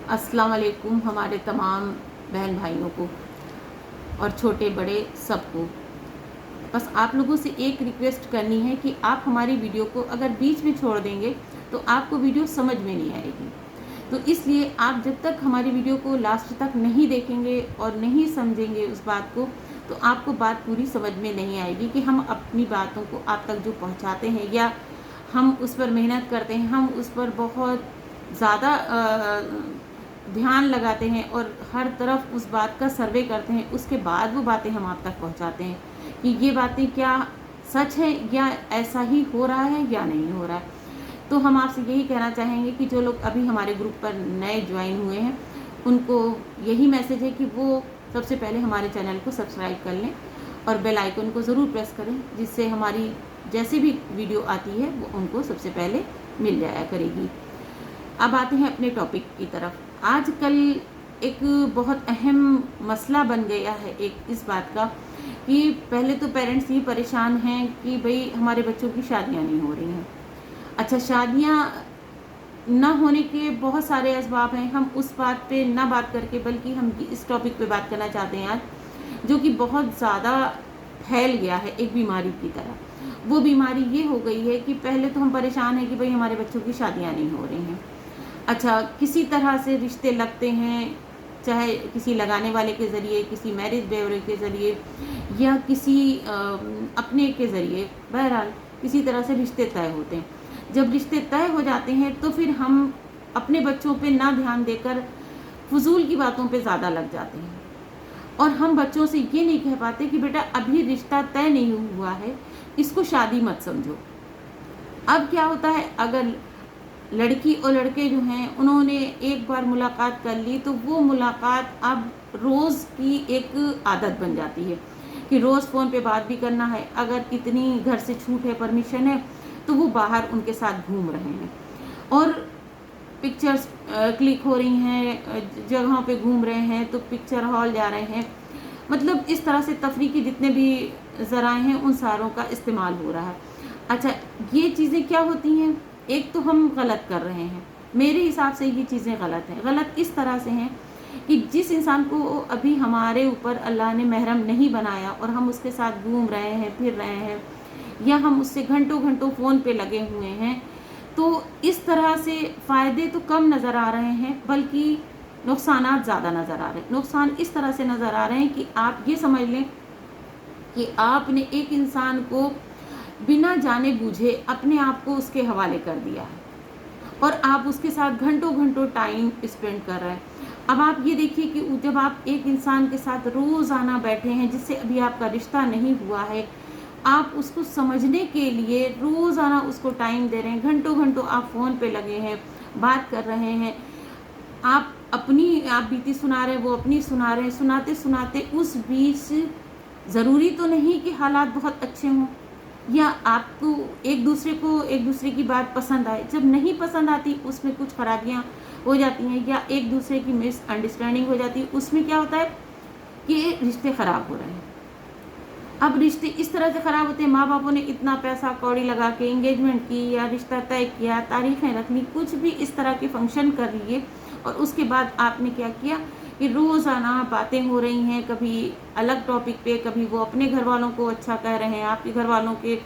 अस्सलाम वालेकुम हमारे तमाम बहन भाइयों को और छोटे बड़े सबको। बस आप लोगों से एक रिक्वेस्ट करनी है कि आप हमारी वीडियो को अगर बीच में छोड़ देंगे तो आपको वीडियो समझ में नहीं आएगी। तो इसलिए आप जब तक हमारी वीडियो को लास्ट तक नहीं देखेंगे और नहीं समझेंगे उस बात को, तो आपको बात पूरी समझ में नहीं आएगी कि हम अपनी बातों को आप तक जो पहुंचाते हैं या हम उस पर मेहनत करते हैं, हम उस पर बहुत ज़्यादा ध्यान लगाते हैं और हर तरफ उस बात का सर्वे करते हैं, उसके बाद वो बातें हम आप तक पहुंचाते हैं कि ये बातें क्या सच है या ऐसा ही हो रहा है या नहीं हो रहा है। तो हम आपसे यही कहना चाहेंगे कि जो लोग अभी हमारे ग्रुप पर नए ज्वाइन हुए हैं उनको यही मैसेज है कि वो सबसे पहले हमारे चैनल को सब्सक्राइब कर लें और बेल आइकन को ज़रूर प्रेस करें, जिससे हमारी जैसे भी वीडियो आती है वो उनको सबसे पहले मिल जाया करेगी। अब आते हैं अपने टॉपिक की तरफ। आजकल एक बहुत अहम मसला बन गया है एक इस बात का कि पहले तो पेरेंट्स ये परेशान हैं कि भाई हमारे बच्चों की शादियां नहीं हो रही हैं। अच्छा, शादियां ना होने के बहुत सारे असबाब हैं, हम उस बात पे ना बात करके बल्कि हम इस टॉपिक पे बात करना चाहते हैं आज, जो कि बहुत ज़्यादा फैल गया है एक बीमारी की तरह। वो बीमारी ये हो गई है कि पहले तो हम परेशान हैं कि भाई हमारे बच्चों की शादियाँ नहीं हो रही हैं। अच्छा, किसी तरह से रिश्ते लगते हैं, चाहे किसी लगाने वाले के ज़रिए, किसी मैरिज ब्यूरो के ज़रिए या किसी अपने के ज़रिए, बहरहाल किसी तरह से रिश्ते तय होते हैं। जब रिश्ते तय हो जाते हैं तो फिर हम अपने बच्चों पे ना ध्यान देकर फजूल की बातों पे ज़्यादा लग जाते हैं और हम बच्चों से ये नहीं कह पाते कि बेटा अभी रिश्ता तय नहीं हुआ है, इसको शादी मत समझो। अब क्या होता है, अगर लड़की और लड़के जो हैं उन्होंने एक बार मुलाकात कर ली तो वो मुलाकात अब रोज़ की एक आदत बन जाती है कि रोज़ फ़ोन पे बात भी करना है। अगर इतनी घर से छूट है, परमिशन है, तो वो बाहर उनके साथ घूम रहे हैं और पिक्चर्स क्लिक हो रही हैं, जगहों पे घूम रहे हैं, तो पिक्चर हॉल जा रहे हैं। मतलब इस तरह से तफरीह के जितने भी ज़राए हैं उन सारों का इस्तेमाल हो रहा है। अच्छा, ये चीज़ें क्या होती हैं, एक तो हम गलत कर रहे हैं, मेरे हिसाब से ये चीज़ें गलत हैं। गलत इस तरह से हैं कि जिस इंसान को अभी हमारे ऊपर अल्लाह ने महरम नहीं बनाया और हम उसके साथ घूम रहे हैं, फिर रहे हैं, या हम उससे घंटों घंटों फ़ोन पे लगे हुए हैं, तो इस तरह से फ़ायदे तो कम नज़र आ रहे हैं बल्कि नुकसानात ज़्यादा नज़र आ रहे हैं। नुकसान इस तरह से नज़र आ रहे हैं कि आप ये समझ लें कि आपने एक इंसान को बिना जाने बूझे अपने आप को उसके हवाले कर दिया है और आप उसके साथ घंटों घंटों टाइम स्पेंड कर रहे हैं। अब आप ये देखिए कि जब आप एक इंसान के साथ रोज़ाना बैठे हैं जिससे अभी आपका रिश्ता नहीं हुआ है, आप उसको समझने के लिए रोज़ाना उसको टाइम दे रहे हैं, घंटों घंटों आप फ़ोन पे लगे हैं, बात कर रहे हैं, आप बीती सुना रहे हैं, वो अपनी सुना रहे हैं, सुनाते सुनाते उस बीच ज़रूरी तो नहीं कि हालात बहुत अच्छे हों या आपको एक दूसरे की बात पसंद आए। जब नहीं पसंद आती उसमें कुछ खराबियाँ हो जाती हैं या एक दूसरे की मिसअंडरस्टैंडिंग हो जाती है, उसमें क्या होता है कि रिश्ते ख़राब हो रहे हैं। अब रिश्ते इस तरह से ख़राब होते हैं, माँ बापों ने इतना पैसा कौड़ी लगा के इंगेजमेंट की या रिश्ता तय किया, तारीखें रख ली, कुछ भी इस तरह के फंक्शन कर लिए और उसके बाद आपने क्या किया कि रोज़ाना बातें हो रही हैं, कभी अलग टॉपिक पे, कभी वो अपने घर वालों को अच्छा कह रहे हैं, आपके घर वालों के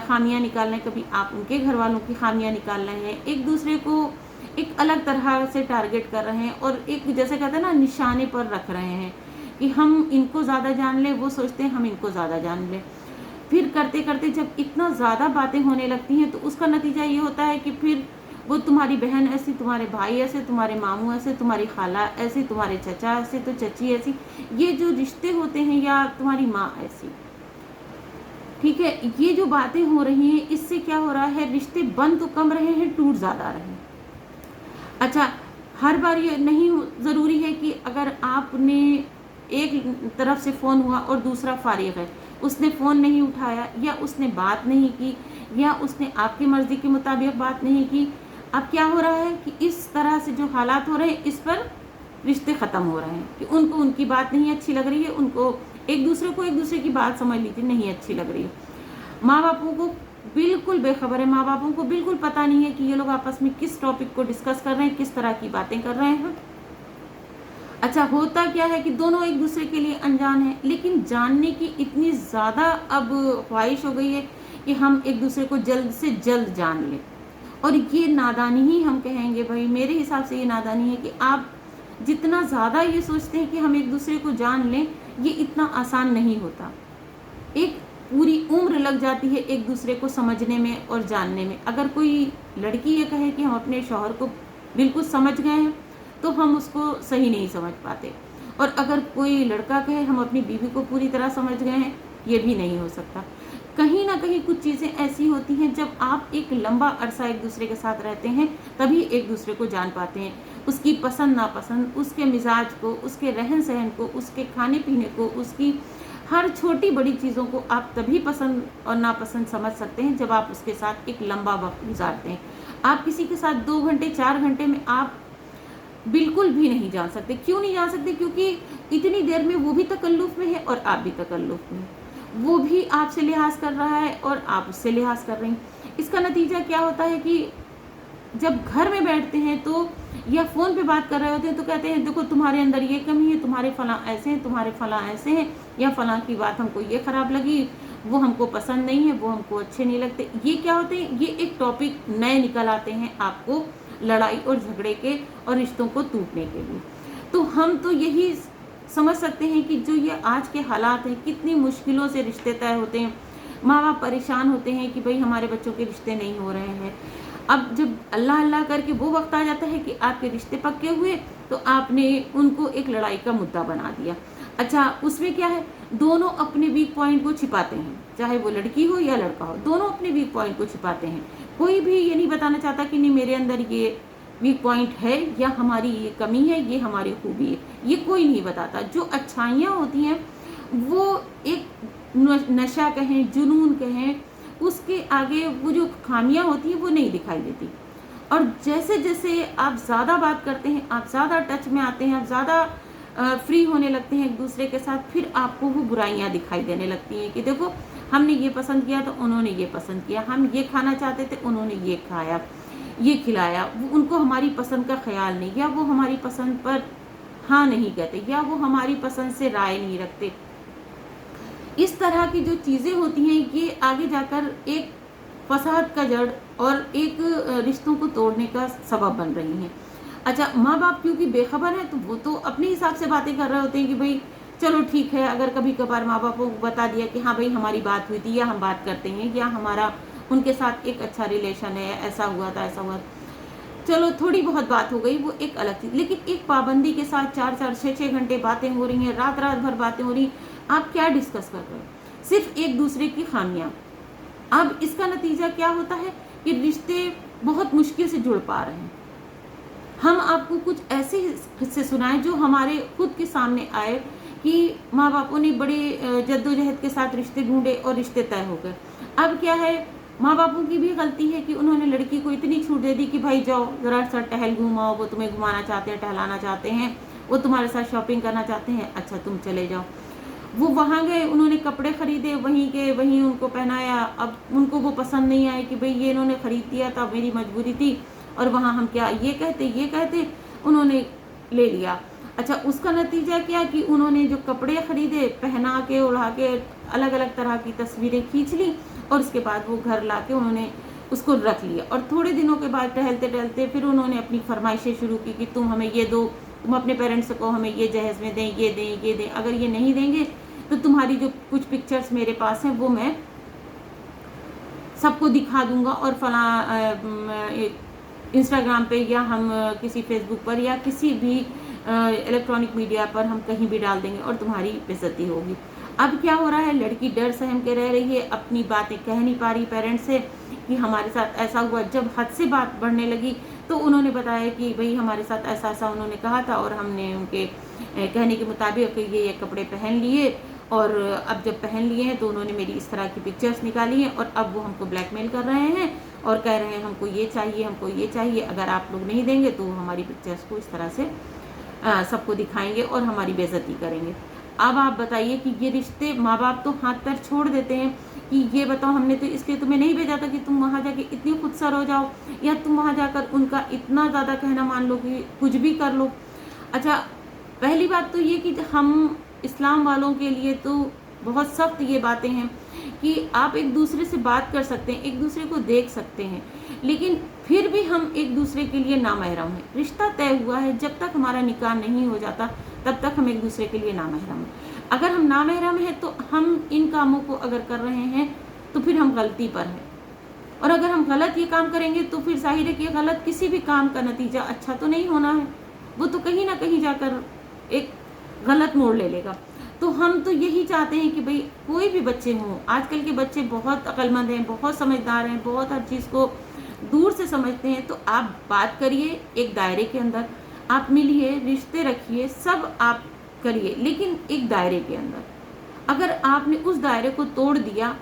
खामियां निकाल रहे हैं, कभी आप उनके घर वालों की खामियां निकाल रहे हैं, एक दूसरे को एक अलग तरह से टारगेट कर रहे हैं और एक जैसे कहते हैं ना निशाने पर रख रहे हैं कि हम इनको ज़्यादा जान लें, वो सोचते हैं हम इनको ज़्यादा जान लें। फिर करते करते जब इतना ज़्यादा बातें होने लगती हैं तो उसका नतीजा ये होता है कि फिर वो तुम्हारी बहन ऐसी, तुम्हारे भाई ऐसे, तुम्हारे मामू ऐसे, तुम्हारी खाला ऐसी, तुम्हारे चचा ऐसे, तो चची ऐसी, ये जो रिश्ते होते हैं, या तुम्हारी माँ ऐसी, ठीक है, ये जो बातें हो रही हैं इससे क्या हो रहा है, रिश्ते बन तो कम रहे हैं, टूट ज़्यादा रहे हैं। अच्छा, हर बार ये नहीं ज़रूरी है कि अगर आपने एक तरफ से फ़ोन हुआ और दूसरा फारिग है, उसने फ़ोन नहीं उठाया या उसने बात नहीं की या उसने आपकी मर्ज़ी के मुताबिक बात नहीं की, अब क्या हो रहा है कि इस तरह से जो हालात हो रहे हैं इस पर रिश्ते ख़त्म हो रहे हैं कि उनको उनकी बात नहीं अच्छी लग रही है, उनको एक दूसरे की बात समझ लीजिए नहीं अच्छी लग रही है। माँ बापों को बिल्कुल बेखबर है, माँ बापों को बिल्कुल पता नहीं है कि ये लोग आपस में किस टॉपिक को डिस्कस कर रहे हैं, किस तरह की बातें कर रहे हैं। अच्छा, होता क्या है कि दोनों एक दूसरे के लिए अनजान हैं, लेकिन जानने की इतनी ज़्यादा अब ख्वाहिश हो गई है कि हम एक दूसरे को जल्द से जल्द जान लें। और ये नादानी ही हम कहेंगे भाई, मेरे हिसाब से ये नादानी है कि आप जितना ज़्यादा ये सोचते हैं कि हम एक दूसरे को जान लें, ये इतना आसान नहीं होता। एक पूरी उम्र लग जाती है एक दूसरे को समझने में और जानने में। अगर कोई लड़की ये कहे कि हम अपने शौहर को बिल्कुल समझ गए हैं, तो हम उसको सही नहीं समझ पाते। और अगर कोई लड़का कहे हम अपनी बीवी को पूरी तरह समझ गए हैं, ये भी नहीं हो सकता। कहीं ना कहीं कुछ चीज़ें ऐसी होती हैं, जब आप एक लंबा अरसा एक दूसरे के साथ रहते हैं तभी एक दूसरे को जान पाते हैं। उसकी पसंद नापसंद, उसके मिजाज को, उसके रहन सहन को, उसके खाने पीने को, उसकी हर छोटी बड़ी चीज़ों को आप तभी पसंद और नापसंद समझ सकते हैं जब आप उसके साथ एक लंबा वक्त गुजारते हैं। आप किसी के साथ 2 घंटे 4 घंटे में आप बिल्कुल भी नहीं जान सकते। क्यों नहीं जान सकते? क्योंकि इतनी देर में वो भी तकल्लुफ़ में है और आप भी तकल्लुफ़ में। वो भी आपसे लिहाज कर रहा है और आप उससे लिहाज कर रही हैं। इसका नतीजा क्या होता है कि जब घर में बैठते हैं तो या फ़ोन पे बात कर रहे होते हैं तो कहते हैं देखो तुम्हारे अंदर ये कमी है, तुम्हारे फलां ऐसे हैं, तुम्हारे फलां ऐसे हैं, या फलां की बात हमको ये ख़राब लगी, वो हमको पसंद नहीं है, वो हमको अच्छे नहीं लगते। ये क्या होते हैं? ये एक टॉपिक नए निकल आते हैं आपको लड़ाई और झगड़े के और रिश्तों को टूटने के लिए। तो हम तो यही समझ सकते हैं कि जो ये आज के हालात हैं, कितनी मुश्किलों से रिश्ते तय होते हैं। माँ बाप परेशान होते हैं कि भाई हमारे बच्चों के रिश्ते नहीं हो रहे हैं। अब जब अल्लाह अल्लाह करके वो वक्त आ जाता है कि आपके रिश्ते पक्के हुए, तो आपने उनको एक लड़ाई का मुद्दा बना दिया। अच्छा, उसमें क्या है? दोनों अपने वीक पॉइंट को छिपाते हैं, चाहे वो लड़की हो या लड़का हो, दोनों अपने वीक पॉइंट को छिपाते हैं। कोई भी ये नहीं बताना चाहता कि नहीं मेरे अंदर ये वीक पॉइंट है या हमारी ये कमी है, ये हमारी खूबी है, ये कोई नहीं बताता। जो अच्छाइयाँ होती हैं वो एक नशा कहें, जुनून कहें, उसके आगे वो जो खामियां होती हैं वो नहीं दिखाई देती। और जैसे जैसे आप ज़्यादा बात करते हैं, आप ज़्यादा टच में आते हैं, आप ज़्यादा फ्री होने लगते हैं एक दूसरे के साथ, फिर आपको वो बुराइयां दिखाई देने लगती हैं कि देखो हमने ये पसंद किया तो उन्होंने ये पसंद किया, हम ये खाना चाहते थे उन्होंने ये खाया, ये खिलाया, उनको हमारी पसंद का ख्याल नहीं, या वो हमारी पसंद पर हाँ नहीं कहते, या वो हमारी पसंद से राय नहीं रखते। इस तरह की जो चीज़ें होती हैं ये आगे जाकर एक फसाद का जड़ और एक रिश्तों को तोड़ने का सबब बन रही हैं। अच्छा, माँ बाप क्योंकि बेखबर हैं तो वो तो अपने हिसाब से बातें कर रहे होते हैं कि भाई चलो ठीक है, अगर कभी कभार माँ बापों को बता दिया कि हाँ भाई हमारी बात हुई थी या हम बात करते हैं या हमारा उनके साथ एक अच्छा रिलेशन है, ऐसा हुआ था ऐसा हुआ, चलो थोड़ी बहुत बात हो गई, वो एक अलग चीज़। लेकिन एक पाबंदी के साथ 4-4 6-6 घंटे बातें हो रही हैं, रात रात भर बातें हो रही हैं, आप क्या डिस्कस कर रहे हो? सिर्फ एक दूसरे की खामियां। अब इसका नतीजा क्या होता है कि रिश्ते बहुत मुश्किल से जुड़ पा रहे हैं। हम आपको कुछ ऐसे किस्से सुनाएं जो हमारे खुद के सामने आए कि माँ बापों ने बड़े जद्दोजहद के साथ रिश्ते ढूंढे और रिश्ते तय हो गए। अब क्या है, माँ बापों की भी गलती है कि उन्होंने लड़की को इतनी छूट दे दी कि भाई जाओ ज़रा सा टहल घूमाओ, वो तुम्हें घुमाना चाहते हैं, टहलाना चाहते हैं, वो तुम्हारे साथ शॉपिंग करना चाहते हैं, अच्छा तुम चले जाओ। वो वहाँ गए, उन्होंने कपड़े खरीदे, वहीं के वहीं उनको पहनाया। अब उनको वो पसंद नहीं आए कि भाई ये इन्होंने खरीद दिया था, मेरी मजबूरी थी, और वहाँ हम क्या ये कहते उन्होंने ले लिया। अच्छा, उसका नतीजा क्या कि उन्होंने जो कपड़े खरीदे, पहना के उड़ा के अलग अलग तरह की तस्वीरें खींच ली, और उसके बाद वो घर ला के उन्होंने उसको रख लिया। और थोड़े दिनों के बाद टहलते टहलते फिर उन्होंने अपनी फरमाइशें शुरू की कि तुम हमें ये दो, तुम अपने पेरेंट्स को हमें ये जहेज़ में दें, ये दें, ये दें, अगर ये नहीं देंगे तो तुम्हारी जो कुछ पिक्चर्स मेरे पास हैं वो मैं सबको दिखा दूंगा, और फला इंस्टाग्राम पे या हम किसी फेसबुक पर या किसी भी इलेक्ट्रॉनिक मीडिया पर हम कहीं भी डाल देंगे और तुम्हारी बेइज्जती होगी। अब क्या हो रहा है, लड़की डर सहम के रह रही है, अपनी बातें कह नहीं पा रही पेरेंट्स से कि हमारे साथ ऐसा हुआ। जब हद से बात बढ़ने लगी तो उन्होंने बताया कि भाई हमारे साथ ऐसा ऐसा उन्होंने कहा था, और हमने उनके कहने के मुताबिक ये कपड़े पहन लिए, और अब जब पहन लिए हैं तो उन्होंने मेरी इस तरह की पिक्चर्स निकाली हैं, और अब वो हमको ब्लैकमेल कर रहे हैं और कह रहे हैं हमको ये चाहिए, हमको ये चाहिए, अगर आप लोग नहीं देंगे तो हमारी पिक्चर्स को इस तरह से सबको दिखाएंगे और हमारी बेइज्जती करेंगे। अब आप बताइए कि ये रिश्ते माँ बाप तो हाथ पैर छोड़ देते हैं कि ये बताओ, हमने तो इसलिए तुम्हें नहीं भेजा था कि तुम वहाँ जाके इतनी खुदसर हो जाओ, या तुम वहाँ जाकर उनका इतना ज़्यादा कहना मान लो कि कुछ भी कर लो। अच्छा, पहली बात तो ये कि हम इस्लाम वालों के लिए तो बहुत सख्त ये बातें हैं कि आप एक दूसरे से बात कर सकते हैं, एक दूसरे को देख सकते हैं, लेकिन फिर भी हम एक दूसरे के लिए नामहरम हैं। रिश्ता तय हुआ है, जब तक हमारा निकाह नहीं हो जाता तब तक हम एक दूसरे के लिए नामहरम हैं। अगर हम नामहरम हैं तो हम इन कामों को अगर कर रहे हैं तो फिर हम गलती पर हैं, और अगर हम गलत ये काम करेंगे तो फिर जाहिर है कि गलत किसी भी काम का नतीजा अच्छा तो नहीं होना है, वो तो कहीं ना कहीं जाकर एक गलत मोड़ ले लेगा। तो हम तो यही चाहते हैं कि भाई कोई भी बच्चे हों, आजकल के बच्चे बहुत अक्लमंद हैं, बहुत समझदार हैं, बहुत हर चीज़ को दूर से समझते हैं। तो आप बात करिए एक दायरे के अंदर, आप मिलिए, रिश्ते रखिए, सब आप करिए, लेकिन एक दायरे के अंदर। अगर आपने उस दायरे को तोड़ दिया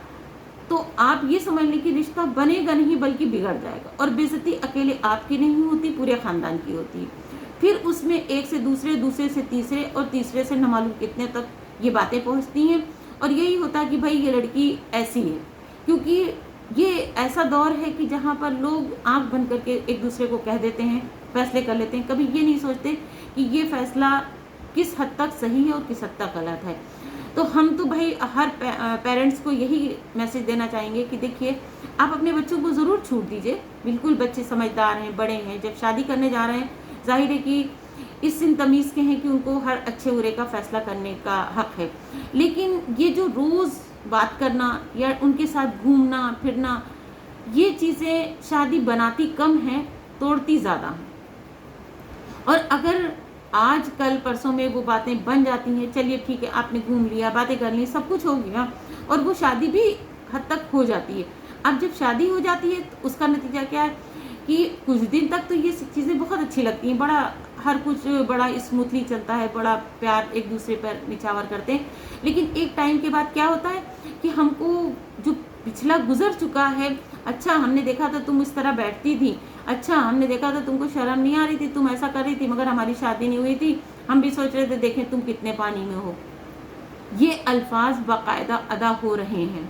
तो आप ये समझ लें कि रिश्ता बनेगा नहीं बल्कि बिगड़ जाएगा, और बेइज्जती अकेले आपकी नहीं होती, पूरे ख़ानदान की होती है। फिर उसमें एक से दूसरे, दूसरे से तीसरे, और तीसरे से न मालूम कितने तक ये बातें पहुंचती हैं। और यही होता है कि भाई ये लड़की ऐसी है, क्योंकि ये ऐसा दौर है कि जहाँ पर लोग आंख बंद करके एक दूसरे को कह देते हैं, फैसले कर लेते हैं, कभी ये नहीं सोचते कि ये फैसला किस हद तक सही है और किस हद तक गलत है। तो हम तो भाई हर पेरेंट्स को यही मैसेज देना चाहेंगे कि देखिए, आप अपने बच्चों को ज़रूर छूट दीजिए, बिल्कुल बच्चे समझदार हैं, बड़े हैं, जब शादी करने जा रहे हैं जाहिर है कि इस सिन तमीज़ के हैं कि उनको हर अच्छे बुरे का फैसला करने का हक है। लेकिन ये जो रोज़ बात करना या उनके साथ घूमना फिरना, ये चीज़ें शादी बनाती कम हैं, तोड़ती ज़्यादा हैं। और अगर आज कल परसों में वो बातें बन जाती हैं, चलिए ठीक है, आपने घूम लिया, बातें कर ली, सब कुछ हो गया, और वो शादी भी हद तक हो जाती है। अब जब शादी हो जाती है तो उसका नतीजा क्या है कि कुछ दिन तक तो ये चीज़ें बहुत अच्छी लगती हैं, बड़ा हर कुछ बड़ा स्मूथली चलता है, बड़ा प्यार एक दूसरे पर निछावर करते हैं। लेकिन एक टाइम के बाद क्या होता है कि हमको जो पिछला गुजर चुका है, अच्छा हमने देखा था तुम इस तरह बैठती थी, अच्छा हमने देखा था तुमको शर्म नहीं आ रही थी, तुम ऐसा कर रही थी, मगर हमारी शादी नहीं हुई थी, हम भी सोच रहे थे देखें तुम कितने पानी में हो। ये अल्फाज बाकायदा अदा हो रहे हैं,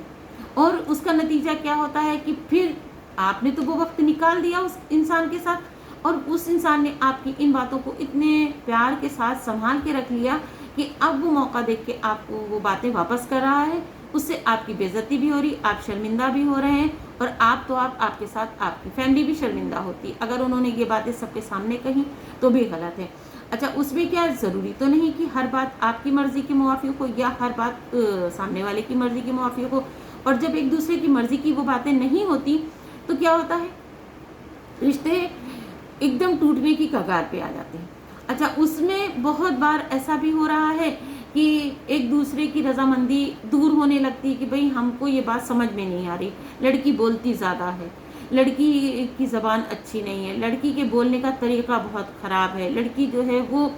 और उसका नतीजा क्या होता है कि फिर आपने तो वो वक्त निकाल दिया उस इंसान के साथ, और उस इंसान ने आपकी इन बातों को इतने प्यार के साथ संभाल के रख लिया कि अब वो मौका देख के आपको वो बातें वापस कर रहा है। उससे आपकी बेइज्जती भी हो रही, आप शर्मिंदा भी हो रहे हैं, और आप तो आपके साथ आपकी फैमिली भी शर्मिंदा होती। अगर उन्होंने ये बातें सबके सामने कही तो भी गलत है। अच्छा, उसमें क्या ज़रूरी तो नहीं कि हर बात आपकी मर्ज़ी के मुवाफिक हो या हर बात सामने वाले की मर्ज़ी के मुवाफिक हो। और जब एक दूसरे की मर्ज़ी की वो बातें नहीं होती तो क्या होता है, रिश्ते एकदम टूटने की कगार पे आ जाते हैं। अच्छा, उसमें बहुत बार ऐसा भी हो रहा है कि एक दूसरे की रजामंदी दूर होने लगती है कि भाई हमको ये बात समझ में नहीं आ रही, लड़की बोलती ज़्यादा है, लड़की की ज़बान अच्छी नहीं है, लड़की के बोलने का तरीका बहुत ख़राब है, लड़की जो है वो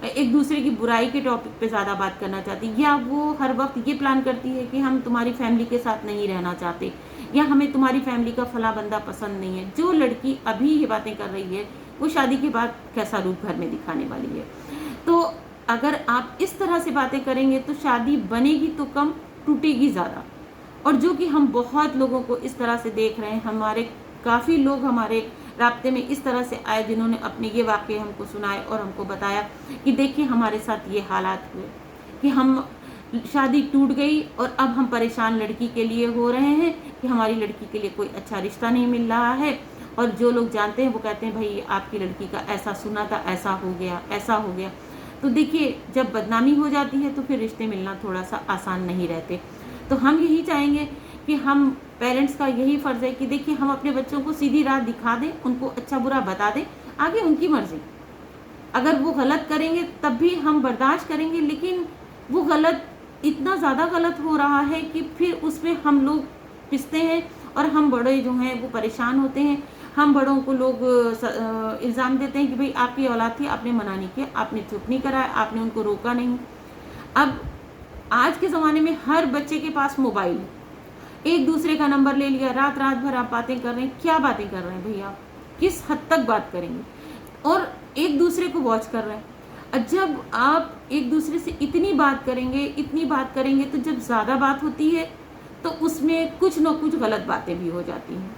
एक दूसरे की बुराई के टॉपिक पे ज़्यादा बात करना चाहती है, या वो हर वक्त ये प्लान करती है कि हम तुम्हारी फैमिली के साथ नहीं रहना चाहते, या हमें तुम्हारी फैमिली का फला बंदा पसंद नहीं है। जो लड़की अभी ये बातें कर रही है वो शादी के बाद कैसा रूप घर में दिखाने वाली है। तो अगर आप इस तरह से बातें करेंगे तो शादी बनेगी तो कम, टूटेगी ज़्यादा। और जो कि हम बहुत लोगों को इस तरह से देख रहे हैं, हमारे काफ़ी लोग हमारे राब्ते में इस तरह से आए जिन्होंने अपने ये वाक़े हमको सुनाए और हमको बताया कि देखिए हमारे साथ ये हालात हुए कि हम शादी टूट गई और अब हम परेशान लड़की के लिए हो रहे हैं कि हमारी लड़की के लिए कोई अच्छा रिश्ता नहीं मिल रहा है। और जो लोग जानते हैं वो कहते हैं भाई आपकी लड़की का ऐसा सुना था, ऐसा हो गया, ऐसा हो गया। तो देखिए, जब बदनामी हो जाती है तो फिर रिश्ते मिलना थोड़ा सा आसान नहीं रहते। तो हम यही चाहेंगे कि हम पेरेंट्स का यही फ़र्ज़ है कि देखिए हम अपने बच्चों को सीधी राह दिखा दें, उनको अच्छा बुरा बता दें, आगे उनकी मर्ज़ी। अगर वो गलत करेंगे तब भी हम बर्दाश्त करेंगे, लेकिन वो गलत इतना ज़्यादा गलत हो रहा है कि फिर उसमें हम लोग पिसते हैं और हम बड़े जो हैं वो परेशान होते हैं। हम बड़ों को लोग इल्ज़ाम देते हैं कि भाई आपकी औलाद थी, आपने मना नहीं किया, आपने चुप नहीं कराया, आपने उनको रोका नहीं। अब आज के ज़माने में हर बच्चे के पास मोबाइल है, एक दूसरे का नंबर ले लिया, रात रात भर आप बातें कर रहे हैं। क्या बातें कर रहे हैं भैया, किस हद तक बात करेंगे, और एक दूसरे को वॉच कर रहे हैं। जब आप एक दूसरे से इतनी बात करेंगे तो जब ज़्यादा बात होती है तो उसमें कुछ न कुछ गलत बातें भी हो जाती हैं,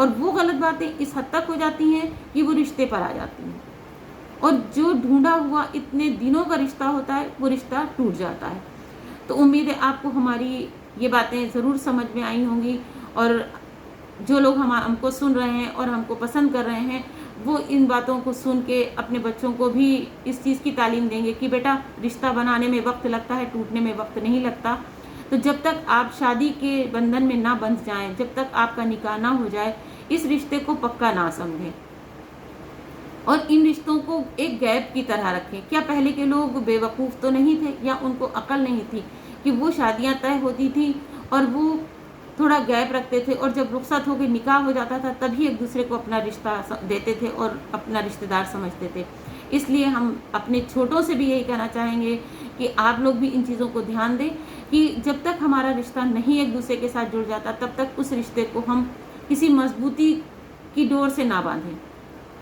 और वो गलत बातें इस हद तक हो जाती हैं कि वो रिश्ते पर आ जाती हैं, और जो ढूंढा हुआ इतने दिनों का रिश्ता होता है वो रिश्ता टूट जाता है। तो उम्मीद है आपको हमारी ये बातें ज़रूर समझ में आई होंगी, और जो लोग हमको सुन रहे हैं और हमको पसंद कर रहे हैं वो इन बातों को सुन के अपने बच्चों को भी इस चीज़ की तालीम देंगे कि बेटा रिश्ता बनाने में वक्त लगता है, टूटने में वक्त नहीं लगता। तो जब तक आप शादी के बंधन में ना बंध जाएं, जब तक आपका निकाह ना हो जाए, इस रिश्ते को पक्का ना समझें और इन रिश्तों को एक गैप की तरह रखें। क्या पहले के लोग बेवकूफ़ तो नहीं थे, या उनको अकल नहीं थी कि वो शादियां तय होती थी और वो थोड़ा गैप रखते थे, और जब रुखसत होकर निकाह हो जाता था तभी एक दूसरे को अपना रिश्ता देते थे और अपना रिश्तेदार समझते थे। इसलिए हम अपने छोटों से भी यही कहना चाहेंगे कि आप लोग भी इन चीज़ों को ध्यान दें कि जब तक हमारा रिश्ता नहीं एक दूसरे के साथ जुड़ जाता तब तक उस रिश्ते को हम किसी मजबूती की डोर से ना बांधें,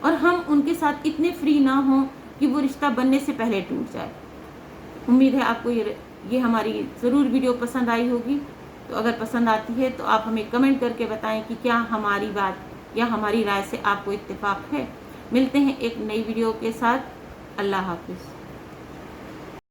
और हम उनके साथ इतने फ्री ना हों कि वो रिश्ता बनने से पहले टूट जाए। उम्मीद है आपको ये हमारी ज़रूर वीडियो पसंद आई होगी। तो अगर पसंद आती है तो आप हमें कमेंट करके बताएं कि क्या हमारी बात या हमारी राय से आपको इत्तेफाक है। मिलते हैं एक नई वीडियो के साथ। अल्लाह हाफिज़।